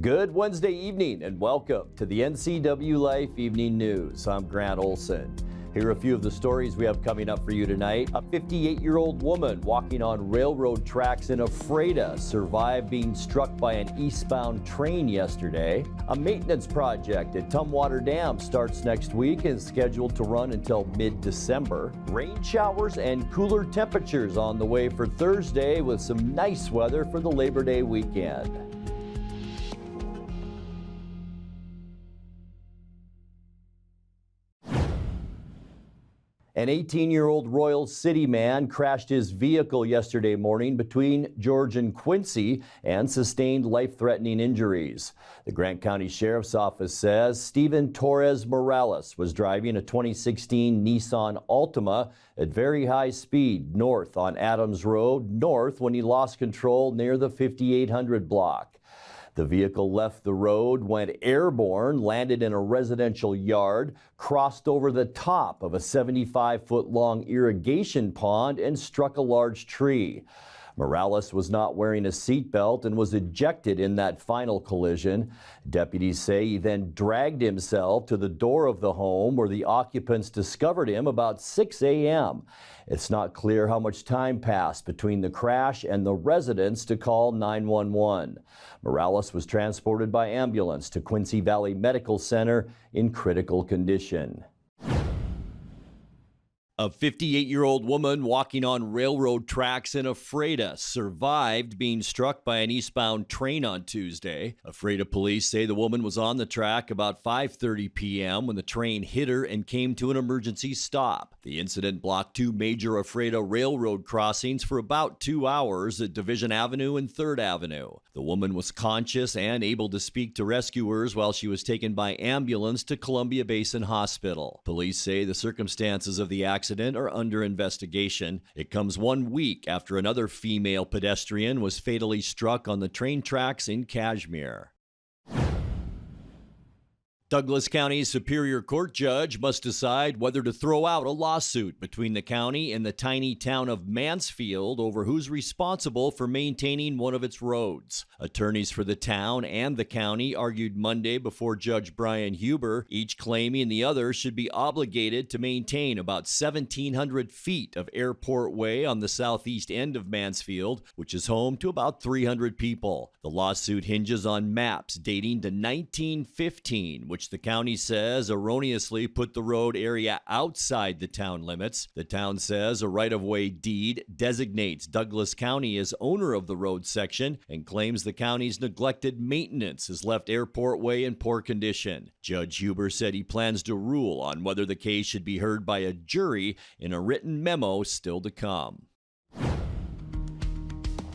Good Wednesday evening and welcome to the NCWLIFE Evening News. I'm Grant Olson. Here are a few of the stories we have coming up for you tonight. A 58-year-old woman walking on railroad tracks in Ephrata survived being struck by an eastbound train yesterday. A maintenance project at Tumwater Dam starts next week and is scheduled to run until mid-December. Rain showers and cooler temperatures on the way for Thursday with some nice weather for the Labor Day weekend. An 18-year-old Royal City man crashed his vehicle yesterday morning between George and Quincy and sustained life-threatening injuries. The Grant County Sheriff's Office says Stephen Torres Morales was driving a 2016 Nissan Altima at very high speed north on Adams Road north when he lost control near the 5800 block. The vehicle left the road, went airborne, landed in a residential yard, crossed over the top of a 75-foot-long irrigation pond, and struck a large tree. Morales was not wearing a seatbelt and was ejected in that final collision. Deputies say he then dragged himself to the door of the home where the occupants discovered him about 6 a.m. It's not clear how much time passed between the crash and the residents to call 911. Morales was transported by ambulance to Quincy Valley Medical Center in critical condition. A 58-year-old woman walking on railroad tracks in Ephrata survived being struck by an eastbound train on Tuesday. Ephrata police say the woman was on the track about 5:30 p.m. when the train hit her and came to an emergency stop. The incident blocked two major Ephrata railroad crossings for about 2 hours at Division Avenue and 3rd Avenue. The woman was conscious and able to speak to rescuers while she was taken by ambulance to Columbia Basin Hospital. Police say the circumstances of the accident are under investigation. It comes 1 week after another female pedestrian was fatally struck on the train tracks in Kashmir. Douglas County's Superior Court judge must decide whether to throw out a lawsuit between the county and the tiny town of Mansfield over who's responsible for maintaining one of its roads. Attorneys for the town and the county argued Monday before Judge Brian Huber, each claiming the other should be obligated to maintain about 1,700 feet of Airport Way on the southeast end of Mansfield, which is home to about 300 people. The lawsuit hinges on maps dating to 1915, which the county says erroneously put the road area outside the town limits. The town says a right-of-way deed designates Douglas County as owner of the road section and claims the county's neglected maintenance has left Airport Way in poor condition. Judge Huber said he plans to rule on whether the case should be heard by a jury in a written memo still to come.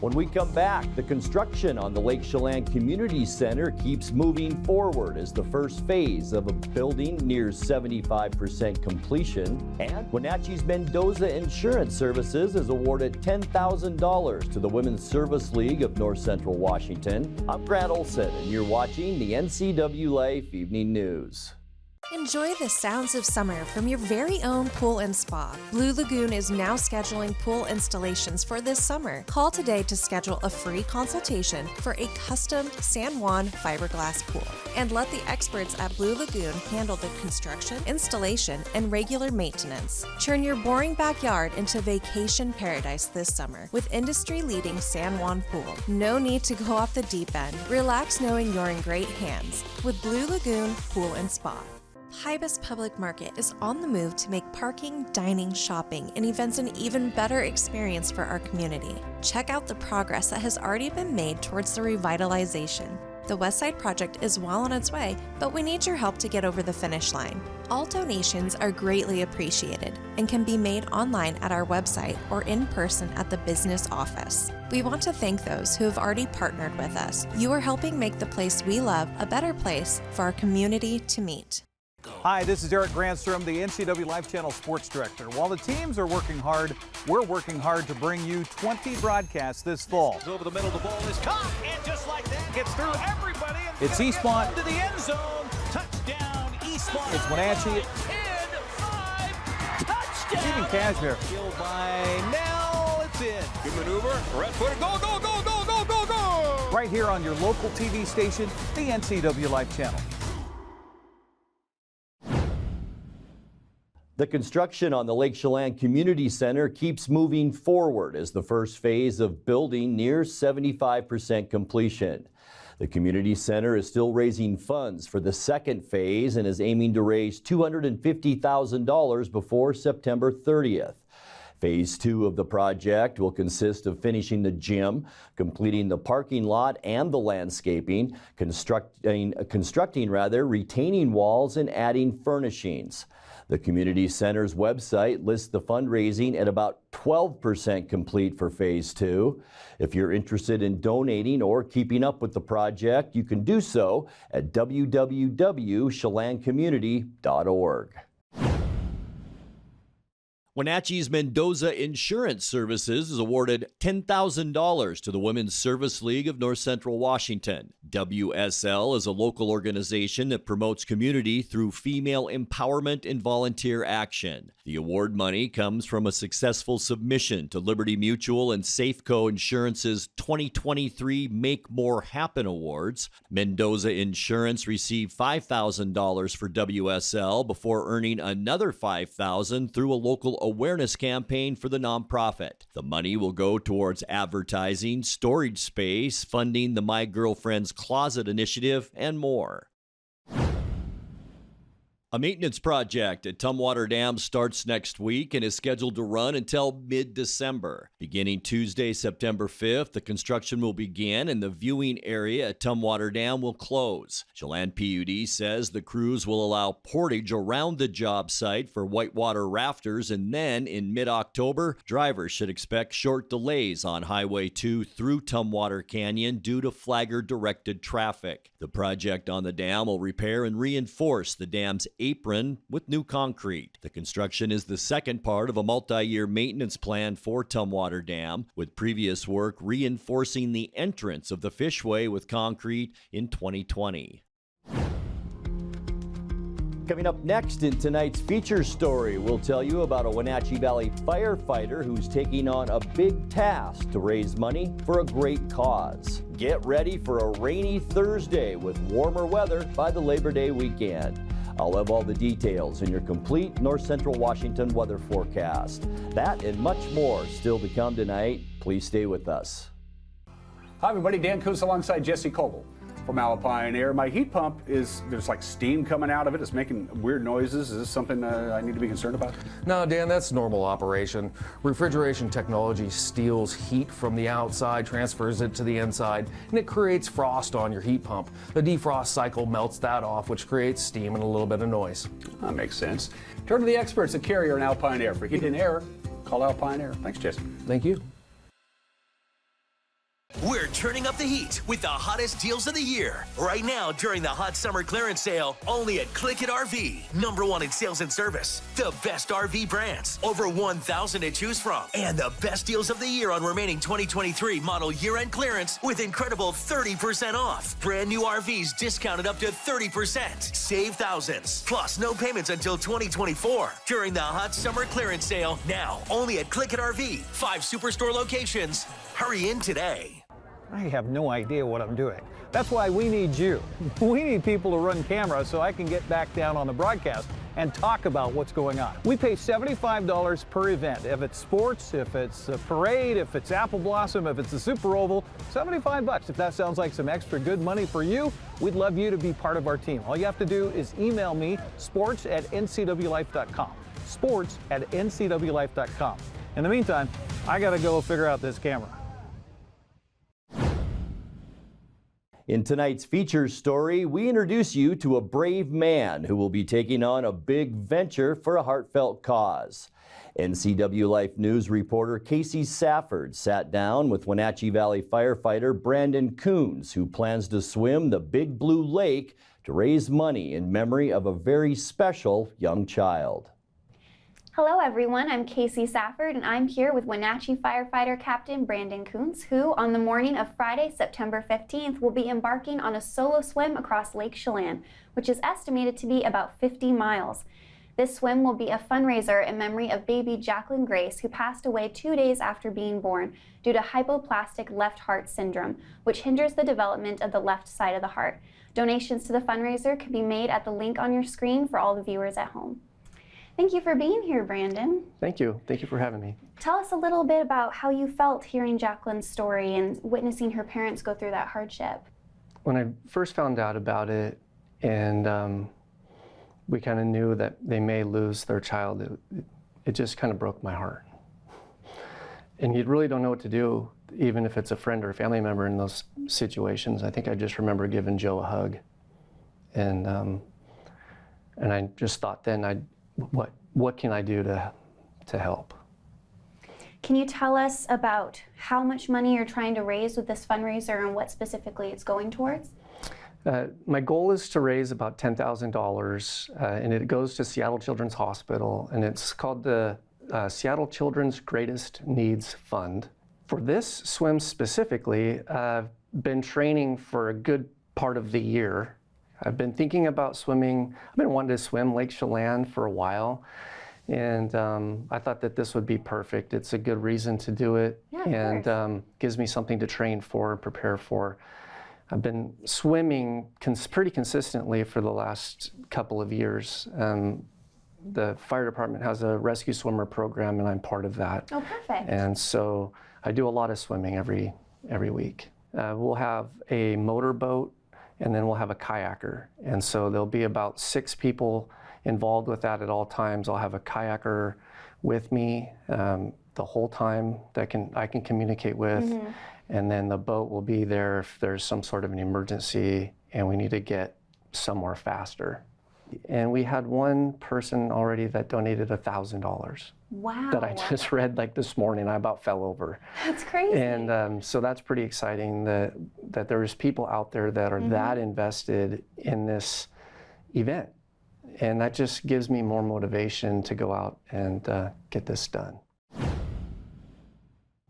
When we come back, the construction on the Lake Chelan Community Center keeps moving forward as the first phase of a building nears 75% completion. And Wenatchee's Mendoza Insurance Services is awarded $10,000 to the Women's Service League of North Central Washington. I'm Grant Olson, and you're watching the NCWLIFE Evening News. Enjoy the sounds of summer from your very own pool and spa. Blue Lagoon is now scheduling pool installations for this summer. Call today to schedule a free consultation for a custom San Juan fiberglass pool. And let the experts at Blue Lagoon handle the construction, installation, and regular maintenance. Turn your boring backyard into vacation paradise this summer with industry-leading San Juan pool. No need to go off the deep end. Relax knowing you're in great hands with Blue Lagoon Pool and Spa. Pybus Public Market is on the move to make parking, dining, shopping, and events an even better experience for our community. Check out the progress that has already been made towards the revitalization. The Westside project is well on its way, but we need your help to get over the finish line. All donations are greatly appreciated and can be made online at our website or in person at the business office. We want to thank those who have already partnered with us. You are helping make the place we love a better place for our community to meet. Hi, this is Eric Grandstrom, the NCWLIFE Channel Sports Director. While the teams are working hard, we're working hard to bring you 20 broadcasts this fall. Over the middle, the ball is caught, and just like that, gets through everybody. And it's eastbound to the end zone. Touchdown, eastbound. It's Wenatchee. 10-5, touchdown. Even Kashmir. Killed by Nell. It's in. Good maneuver. Red footer. Go, go, go, go, go. go, go, go! Right here on your local TV station, the NCWLIFE channel. The construction on the Lake Chelan Community Center keeps moving forward as the first phase of building nears 75% completion. The community center is still raising funds for the second phase and is aiming to raise $250,000 before September 30th. Phase 2 of the project will consist of finishing the gym, completing the parking lot and the landscaping, constructing retaining walls and adding furnishings. The community center's website lists the fundraising at about 12% complete for Phase 2. If you're interested in donating or keeping up with the project, you can do so at www.chelancommunity.org. Wenatchee's Mendoza Insurance Services is awarded $10,000 to the Women's Service League of North Central Washington. WSL is a local organization that promotes community through female empowerment and volunteer action. The award money comes from a successful submission to Liberty Mutual and Safeco Insurance's 2023 Make More Happen Awards. Mendoza Insurance received $5,000 for WSL before earning another $5,000 through a local awareness campaign for the nonprofit. The money will go towards advertising, storage space, funding the My Girlfriend's Closet initiative, and more. A maintenance project at Tumwater Dam starts next week and is scheduled to run until mid-December. Beginning Tuesday, September 5th, the construction will begin and the viewing area at Tumwater Dam will close. Chelan PUD says the crews will allow portage around the job site for whitewater rafters, and then in mid-October, drivers should expect short delays on Highway 2 through Tumwater Canyon due to flagger-directed traffic. The project on the dam will repair and reinforce the dam's apron with new concrete. The construction is the second part of a multi-year maintenance plan for Tumwater Dam, with previous work reinforcing the entrance of the fishway with concrete in 2020. Coming up next in tonight's feature story, we'll tell you about a Wenatchee Valley firefighter who's taking on a big task to raise money for a great cause. Get ready for a rainy Thursday with warmer weather by the Labor Day weekend. I'll have all the details in your complete North Central Washington weather forecast. That and much more still to come tonight. Please stay with us. Hi everybody, Dan Coos alongside Jesse Coble from Alpine Air. My heat pump there's like steam coming out of it. It's making weird noises. Is this something I need to be concerned about? No, Dan, that's normal operation. Refrigeration technology steals heat from the outside, transfers it to the inside, and it creates frost on your heat pump. The defrost cycle melts that off, which creates steam and a little bit of noise. That makes sense. Turn to the experts at Carrier and Alpine Air. For heat and air, call Alpine Air. Thanks, Jesse. Thank you. We're turning up the heat with the hottest deals of the year. Right now, during the hot summer clearance sale, only at Click It RV. #1 in sales and service. The best RV brands. Over 1,000 to choose from. And the best deals of the year on remaining 2023 model year-end clearance with incredible 30% off. Brand new RVs discounted up to 30%. Save thousands. Plus, no payments until 2024. During the hot summer clearance sale, now only at Click It RV. 5 Superstore locations. Hurry in today. I have no idea what I'm doing. That's why we need you. We need people to run cameras so I can get back down on the broadcast and talk about what's going on. We pay $75 per event. If it's sports, if it's a parade, if it's Apple Blossom, if it's a Super Oval, $75. If that sounds like some extra good money for you, we'd love you to be part of our team. All you have to do is email me, sports@ncwlife.com. sports@ncwlife.com. In the meantime, I gotta go figure out this camera. In tonight's feature story, we introduce you to a brave man who will be taking on a big venture for a heartfelt cause. NCWLIFE News reporter Casey Safford sat down with Wenatchee Valley firefighter Brandon Coons, who plans to swim the Big Blue Lake to raise money in memory of a very special young child. Hello everyone, I'm Casey Safford and I'm here with Wenatchee firefighter Captain Brandon Coons, who on the morning of Friday, September 15th will be embarking on a solo swim across Lake Chelan, which is estimated to be about 50 miles. This swim will be a fundraiser in memory of baby Jacqueline Grace, who passed away 2 days after being born due to hypoplastic left heart syndrome, which hinders the development of the left side of the heart. Donations to the fundraiser can be made at the link on your screen for all the viewers at home. Thank you for being here, Brandon. Thank you. Thank you for having me. Tell us a little bit about how you felt hearing Jacqueline's story and witnessing her parents go through that hardship. When I first found out about it, and we kind of knew that they may lose their child, it just kind of broke my heart. And you really don't know what to do, even if it's a friend or a family member in those situations. I think I just remember giving Joe a hug. And I just thought then, what can I do to help? Can you tell us about how much money you're trying to raise with this fundraiser and what specifically it's going towards? My goal is to raise about $10,000, and it goes to Seattle Children's Hospital, and it's called the Seattle Children's Greatest Needs Fund. For this swim specifically, I've been training for a good part of the year. I've been thinking about swimming. I've been wanting to swim Lake Chelan for a while, and I thought that this would be perfect. It's a good reason to do it, and gives me something to train for and prepare for. I've been swimming pretty consistently for the last couple of years. The fire department has a rescue swimmer program, and I'm part of that. Oh, perfect. And so I do a lot of swimming every week. We'll have a motorboat, and then we'll have a kayaker. And so there'll be about 6 people involved with that at all times. I'll have a kayaker with me the whole time that I can communicate with. Mm-hmm. And then the boat will be there if there's some sort of an emergency and we need to get somewhere faster. And we had one person already that donated $1,000. Wow. That I just read like this morning. I about fell over. That's crazy. And so that's pretty exciting that there's people out there that are that invested in this event. And that just gives me more motivation to go out and get this done.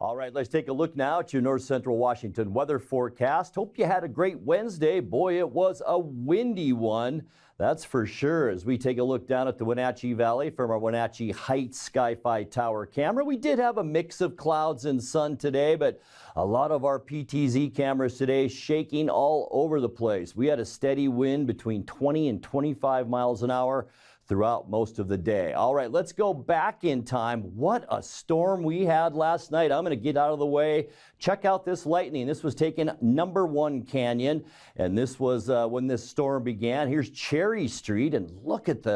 All right, let's take a look now at your North Central Washington weather forecast. Hope you had a great Wednesday. Boy, it was a windy one. That's for sure. As we take a look down at the Wenatchee Valley from our Wenatchee Heights Sky-Fi Tower camera, we did have a mix of clouds and sun today, but a lot of our PTZ cameras today shaking all over the place. We had a steady wind between 20 and 25 miles an hour throughout most of the day. All right, let's go back in time. What a storm we had last night. I'm going to get out of the way. Check out this lightning. This was taken number 1 Canyon, and this was when this storm began. Here's Cherry Street, and look at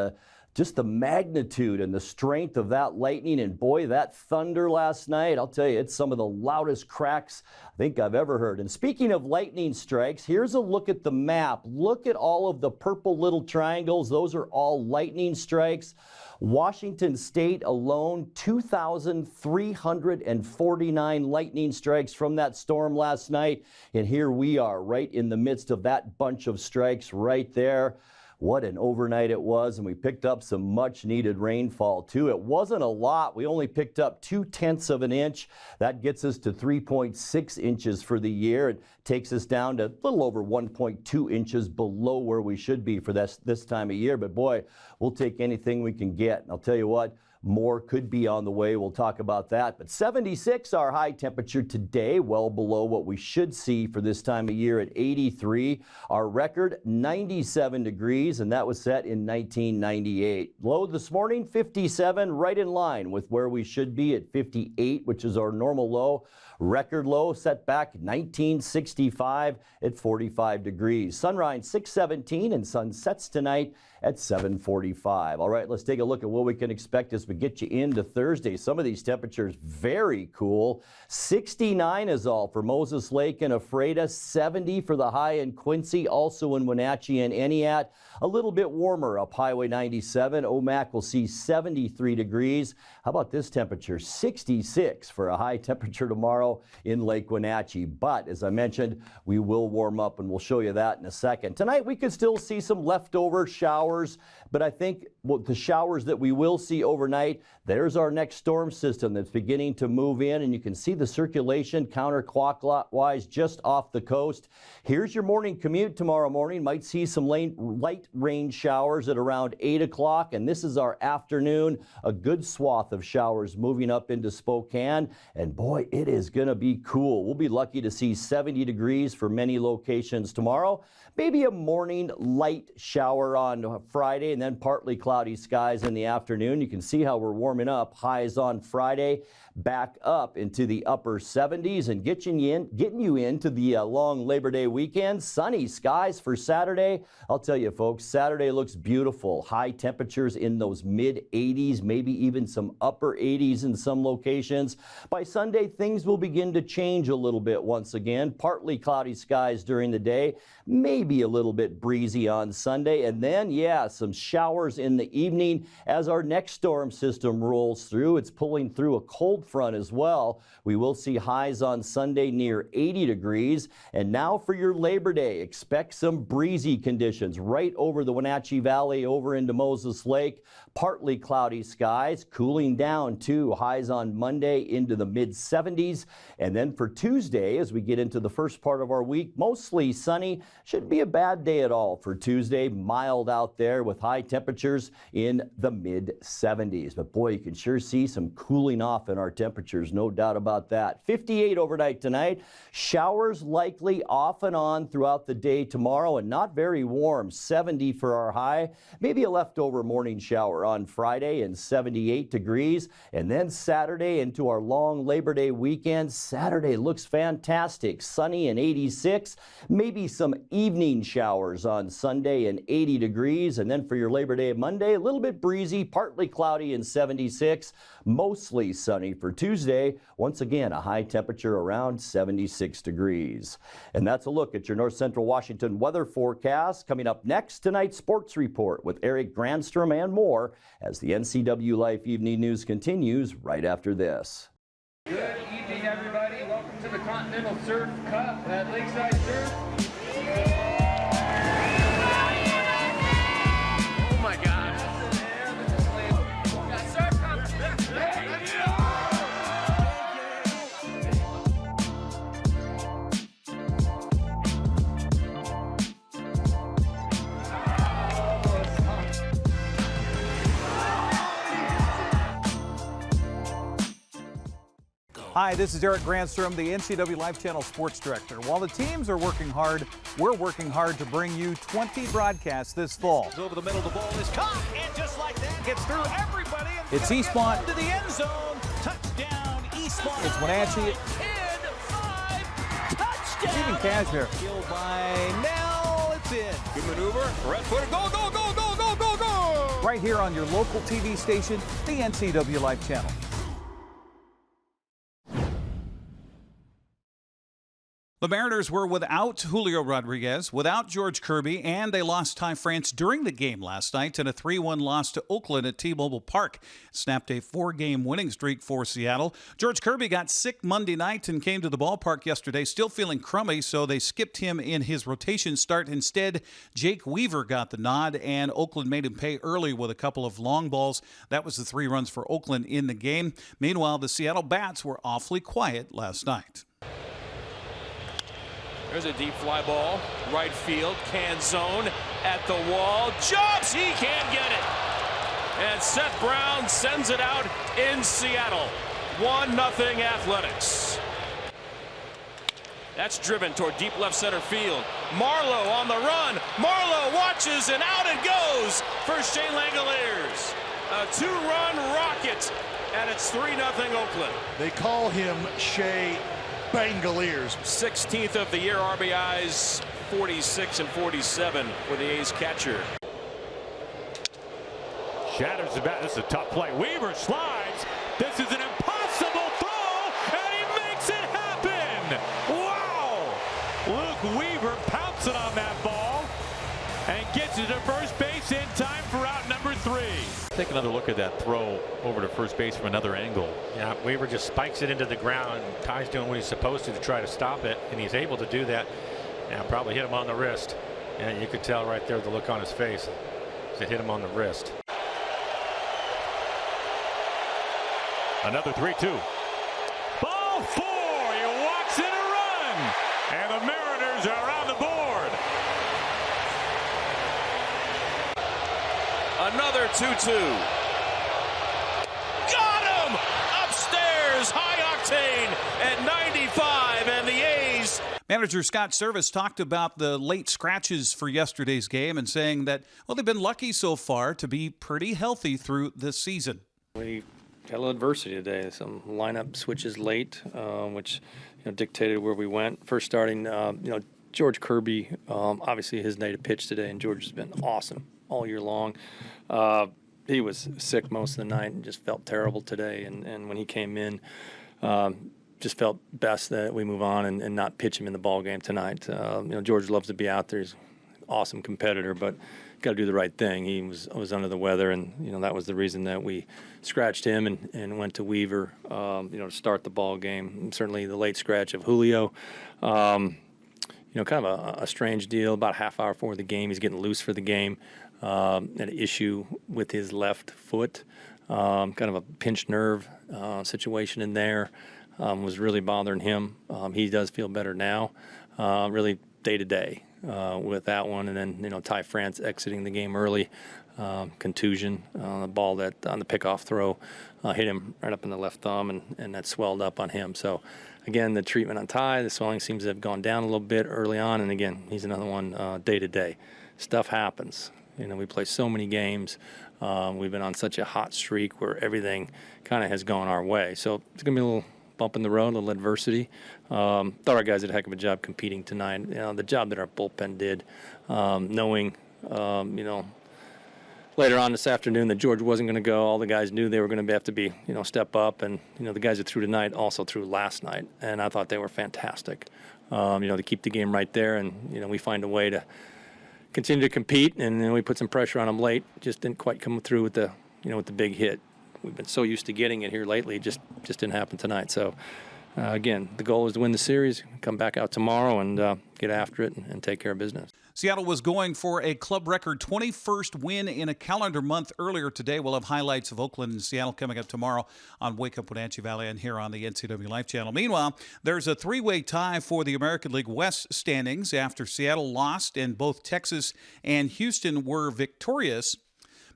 just the magnitude and the strength of that lightning, and boy, that thunder last night, I'll tell you, it's some of the loudest cracks I think I've ever heard. And speaking of lightning strikes, here's a look at the map. Look at all of the purple little triangles. Those are all lightning strikes. Washington State alone, 2,349 lightning strikes from that storm last night. And here we are right in the midst of that bunch of strikes right there. What an overnight it was, and we picked up some much needed rainfall too. It wasn't a lot. We only picked up 0.2 of an inch. That gets us to 3.6 inches for the year. It takes us down to a little over 1.2 inches below where we should be for this time of year. But boy, we'll take anything we can get. And I'll tell you what, more could be on the way. We'll talk about that. But 76, our high temperature today, well below what we should see for this time of year at 83. Our record, 97 degrees, and that was set in 1998. Low this morning, 57, right in line with where we should be at 58, which is our normal low. Record low set back 1965 at 45 degrees. Sunrise 6:17 and sun sets tonight at 7:45. All right, let's take a look at what we can expect as we get you into Thursday. Some of these temperatures very cool. 69 is all for Moses Lake and Ephrata, 70 for the high in Quincy, also in Wenatchee and Entiat. A little bit warmer up Highway 97. Omak will see 73 degrees. How about this temperature? 66 for a high temperature tomorrow. tomorrow in Lake Wenatchee. But as I mentioned, we will warm up, and we'll show you that in a second. Tonight we could still see some leftover showers, but I think the showers that we will see overnight, there's our next storm system that's beginning to move in, and you can see the circulation counterclockwise just off the coast. Here's your morning commute tomorrow morning. Might see some light rain showers at around 8 o'clock, and this is our afternoon. A good swath of showers moving up into Spokane, and boy, it is going to be cool. We'll be lucky to see 70 degrees for many locations tomorrow. Maybe a morning light shower on Friday, and then partly cloudy skies in the afternoon. You can see how we're warming up. Highs on Friday, back up into the upper 70s, and getting you into the long Labor Day weekend. Sunny skies for Saturday. I'll tell you, folks, Saturday looks beautiful. High temperatures in those mid 80s, maybe even some upper 80s in some locations. By Sunday, things will begin to change a little bit once again. Partly cloudy skies during the day, maybe a little bit breezy on Sunday, and then, yeah, some showers in the evening as our next storm system rolls through. It's pulling through a cold front as well. We will see highs on Sunday near 80 degrees. And now for your Labor Day, expect some breezy conditions right over the Wenatchee Valley, over into Moses Lake. Partly cloudy skies, cooling down too. Highs on Monday into the mid 70s. And then for Tuesday, as we get into the first part of our week, mostly sunny. Shouldn't be a bad day at all for Tuesday. Mild out there with high temperatures in the mid 70s. But boy, you can sure see some cooling off in our temperatures, no doubt about that. 58 overnight tonight. Showers likely off and on throughout the day tomorrow, and not very warm. 70 for our high. Maybe a leftover morning shower on Friday, and 78 degrees. And then Saturday into our long Labor Day weekend. Saturday looks fantastic. Sunny and 86. Maybe some evening showers on Sunday and 80 degrees. And then for your Labor Day Monday, a little bit breezy, partly cloudy and 76. Mostly sunny for Tuesday. Once again, a high temperature around 76 degrees. And that's a look at your North Central Washington weather forecast. Coming up next, tonight's sports report with Eric Granstrom and more as the NCWLIFE Evening News continues right after this. Good evening, everybody. Welcome to the Continental Surf Cup at Lakeside Surf. Oh my gosh. Hi, this is Eric Granstrom, the NCWLIFE Channel Sports Director. While the teams are working hard, we're working hard to bring you 20 broadcasts this fall. Over the middle, the ball is caught, and just like that, gets through everybody. And It's eastbound. to the end zone. Touchdown, eastbound. It's Wenatchee. 10-5, touchdown. Even Cashmere. Killed by Nell. It's in. Good maneuver. Red footer. Go, go, go, go, go, go, go. Right here on your local TV station, the NCWLIFE Channel. The Mariners were without Julio Rodriguez, without George Kirby, and they lost Ty France during the game last night in a 3-1 loss to Oakland at T-Mobile Park. Snapped a 4-game winning streak for Seattle. George Kirby got sick Monday night and came to the ballpark yesterday still feeling crummy, so they skipped him in his rotation start. Instead, Jake Weaver got the nod, and Oakland made him pay early with a couple of long balls. That was the 3 runs for Oakland in the game. Meanwhile, the Seattle Bats were awfully quiet last night. There's a deep fly ball, right field, can zone, at the wall, jumps, he can't get it. And Seth Brown sends it out in Seattle. 1-0 Athletics. That's driven toward deep left center field. Marlowe on the run. Marlowe watches and out it goes for Shea Langoliers. A 2-run rocket, and it's 3-0 Oakland. They call him Shea Langoliers. 16th of the year RBIs, 46 and 47 for the A's catcher. Shatters the bat. This is a tough play. Weaver slides. This is an impossible throw, and he makes it happen. Wow! Luke Weaver pouncing on that ball. and gets it to first base in time for out number 3. Take another look at that throw over to first base from another angle. Yeah, Weaver just spikes it into the ground. Ty's doing what he's supposed to try to stop it, and he's able to do that. And probably hit him on the wrist. And you could tell right there the look on his face. It hit him on the wrist. Another 3-2. Ball 4. He walks in a run. And the Mariners are on the board. Another 2-2. Got him! Upstairs, high octane at 95, and the A's. Manager Scott Service talked about the late scratches for yesterday's game and saying that, well, they've been lucky so far to be pretty healthy through this season. We had a little adversity today. Some lineup switches late, which dictated where we went. First starting, George Kirby, obviously his native pitch today, and George has been awesome all year long. He was sick most of the night and just felt terrible today. And when he came in, just felt best that we move on and not pitch him in the ball game tonight. George loves to be out there. He's an awesome competitor, but got to do the right thing. He was under the weather, and that was the reason that we scratched him and went to Weaver, to start the ball game. And certainly the late scratch of Julio. Kind of a strange deal. About a half hour before the game, he's getting loose for the game. An issue with his left foot, kind of a pinched nerve situation in there. Was really bothering him. He does feel better now, really day to day with that one. And then, Ty France exiting the game early, contusion, the ball that on the pickoff throw hit him right up in the left thumb, and that swelled up on him. So, again, the treatment on Ty, the swelling seems to have gone down a little bit early on. And, again, he's another one day to day. Stuff happens. We play so many games. We've been on such a hot streak where everything kind of has gone our way. So it's going to be a little bump in the road, a little adversity. Thought our guys did a heck of a job competing tonight. The job that our bullpen did, knowing, later on this afternoon that George wasn't going to go. All the guys knew they were going to have to be, step up. And, the guys that threw tonight also threw last night. And I thought they were fantastic, to keep the game right there. And, we find a way to continue to compete. And then we put some pressure on them late. Just didn't quite come through with the, with the big hit. We've been so used to getting it here lately, just didn't happen tonight. So, again, the goal is to win the series, come back out tomorrow and get after it and take care of business. Seattle was going for a club record 21st win in a calendar month earlier today. We'll have highlights of Oakland and Seattle coming up tomorrow on Wake Up Wenatchee Valley and here on the NCWLIFE channel. Meanwhile, there's a three-way tie for the American League West standings after Seattle lost and both Texas and Houston were victorious.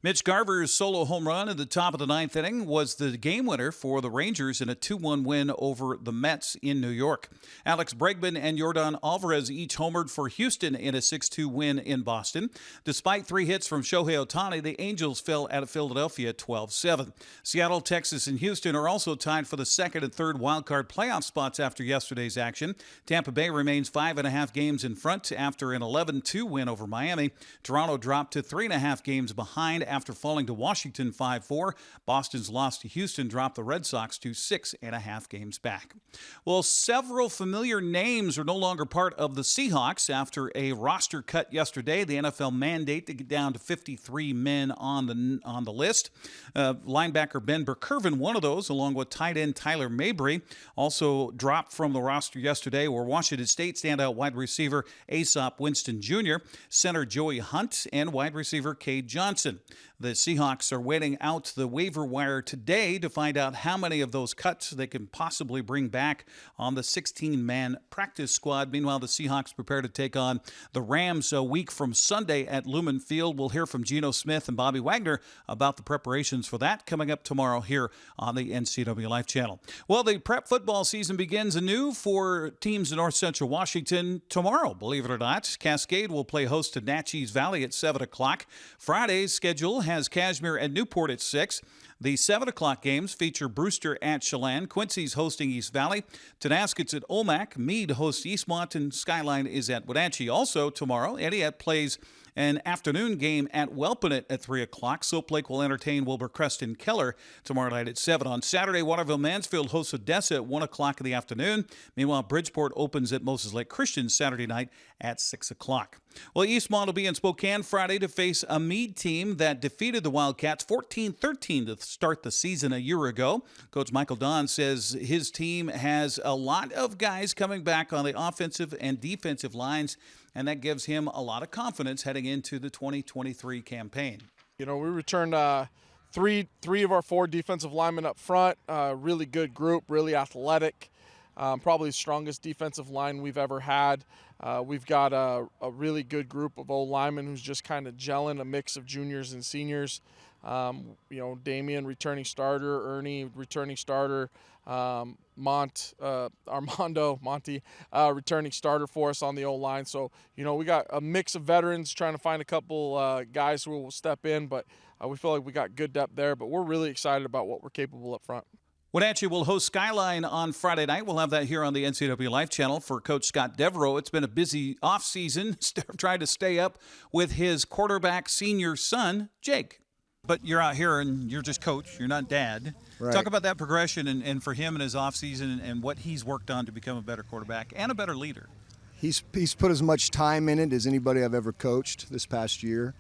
Mitch Garver's solo home run at the top of the ninth inning was the game winner for the Rangers in a 2-1 win over the Mets in New York. Alex Bregman and Yordan Alvarez each homered for Houston in a 6-2 win in Boston. Despite 3 hits from Shohei Ohtani, the Angels fell at Philadelphia 12-7. Seattle, Texas, and Houston are also tied for the second and third wildcard playoff spots after yesterday's action. Tampa Bay remains 5.5 games in front after an 11-2 win over Miami. Toronto dropped to 3.5 games behind after falling to Washington 5-4. Boston's loss to Houston dropped the Red Sox to 6.5 games back. Well, several familiar names are no longer part of the Seahawks after a roster cut yesterday. The NFL mandate to get down to 53 men on the list. Linebacker Ben Burkervin, one of those, along with tight end Tyler Mabry, also dropped from the roster yesterday, where Washington State standout wide receiver Aesop Winston Jr., center Joey Hunt, and wide receiver Cade Johnson. The Seahawks are waiting out the waiver wire today to find out how many of those cuts they can possibly bring back on the 16-man practice squad. Meanwhile, the Seahawks prepare to take on the Rams a week from Sunday at Lumen Field. We'll hear from Geno Smith and Bobby Wagner about the preparations for that coming up tomorrow here on the NCWLIFE channel. Well, the prep football season begins anew for teams in North Central Washington tomorrow, believe it or not. Cascade will play host to Natchez Valley at 7 o'clock. Friday's schedule has Cashmere and Newport at 6. The 7 o'clock games feature Brewster at Chelan. Quincy's hosting East Valley. Tonascott's at Omak. Meade hosts Eastmont, and Skyline is at Wenatchee. Also tomorrow, Ediat plays an afternoon game at Welpinett at 3 o'clock. Soap Lake will entertain Wilbur-Crest and Keller tomorrow night at 7. On Saturday, Waterville-Mansfield hosts Odessa at 1 o'clock in the afternoon. Meanwhile, Bridgeport opens at Moses Lake Christian Saturday night at 6 o'clock. Well, Eastbound will be in Spokane Friday to face a Meade team that defeated the Wildcats 14-13 to start the season a year ago. Coach Michael Don says his team has a lot of guys coming back on the offensive and defensive lines, and that gives him a lot of confidence heading into the 2023 campaign. You know, we returned three of our 4 defensive linemen up front. Really good group, really athletic. Probably the strongest defensive line we've ever had. We've got a really good group of old linemen who's just kind of gelling, a mix of juniors and seniors. You know, Damian returning starter, Ernie returning starter, Armando Monty returning starter for us on the old line. So, you know, we got a mix of veterans trying to find a couple guys who will step in, but we feel like we got good depth there. But we're really excited about what we're capable up front. Wenatchee will host Skyline on Friday night. We'll have that here on the NCWLIFE channel for Coach Scott Devereaux. It's been a busy offseason trying to stay up with his quarterback senior son, Jake. But you're out here and you're just coach. You're not dad. Right. Talk about that progression and for him in his offseason and what he's worked on to become a better quarterback and a better leader. He's put as much time in it as anybody I've ever coached this past year.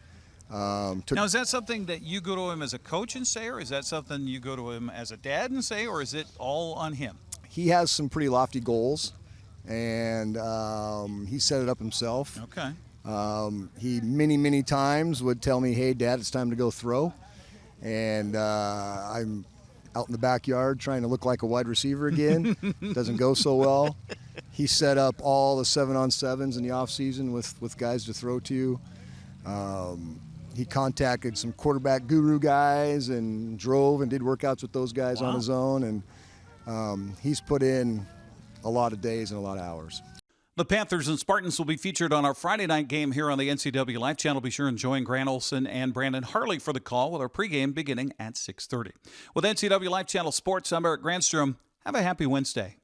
Now, is that something that you go to him as a coach and say, or is that something you go to him as a dad and say, or is it all on him? He has some pretty lofty goals, and he set it up himself. Okay. He many times would tell me, "Hey, Dad, it's time to go throw," and I'm out in the backyard trying to look like a wide receiver again. Doesn't go so well. He set up all the 7-on-7s in the off season with guys to throw to. He contacted some quarterback guru guys and drove and did workouts with those guys on his own, and he's put in a lot of days and a lot of hours. The Panthers and Spartans will be featured on our Friday night game here on the NCWLIFE channel. Be sure and join Grant Olson and Brandon Harley for the call with our pregame beginning at 6:30. With NCWLIFE channel sports, I'm Eric Granstrom. Have a happy Wednesday.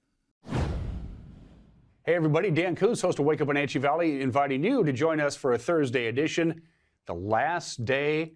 Hey everybody, Dan Coos, host of Wake Up Wenatchee Valley, inviting you to join us for a Thursday edition, the last day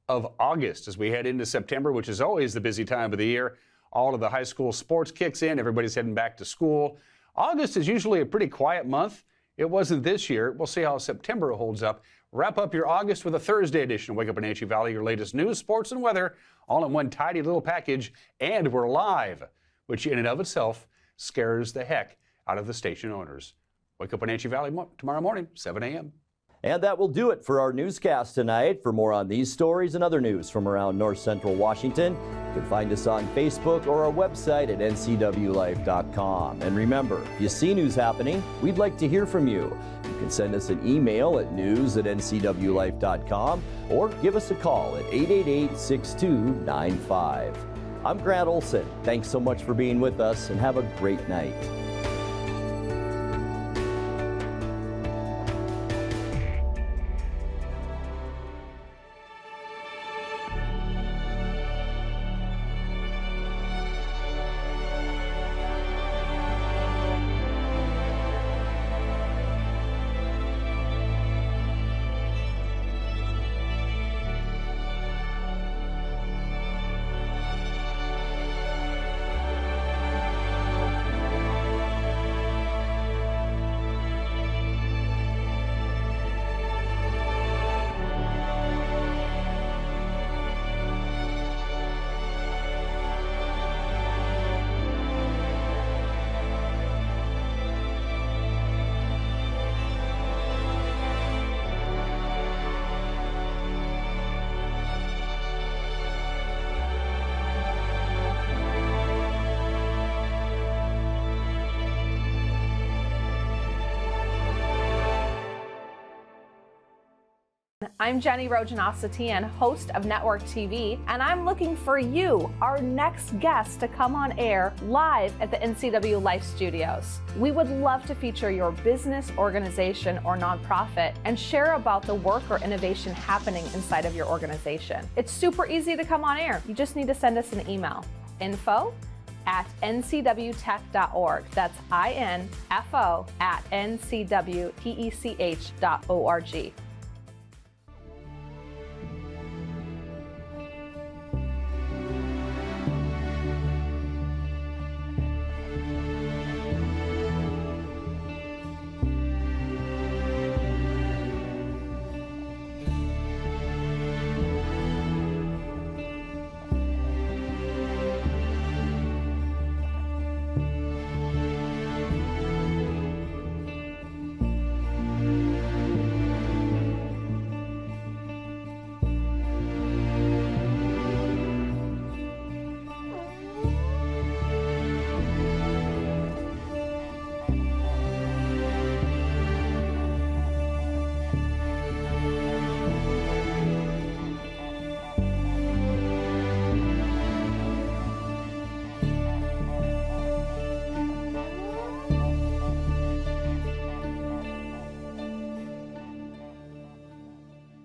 of August as we head into September, which is always the busy time of the year. All of the high school sports kicks in, everybody's heading back to school. August is usually a pretty quiet month. It wasn't this year. We'll see how September holds up. Wrap up your August with a Thursday edition of Wake Up Wenatchee Valley, your latest news, sports, and weather, all in one tidy little package. And we're live, which in and of itself scares the heck out of the station owners. Wake Up Wenatchee Valley tomorrow morning, 7 a.m. And that will do it for our newscast tonight. For more on these stories and other news from around North Central Washington, you can find us on Facebook or our website at ncwlife.com. And remember, if you see news happening, we'd like to hear from you. You can send us an email at news@ncwlife.com or give us a call at 888-6295. I'm Grant Olson. Thanks so much for being with us and have a great night. I'm Jenny Rojanasatian, host of Network TV, and I'm looking for you, our next guest, to come on air live at the NCWLIFE studios. We would love to feature your business, organization, or nonprofit and share about the work or innovation happening inside of your organization. It's super easy to come on air. You just need to send us an email. info@ncwtech.org. That's info@ncwtech.org.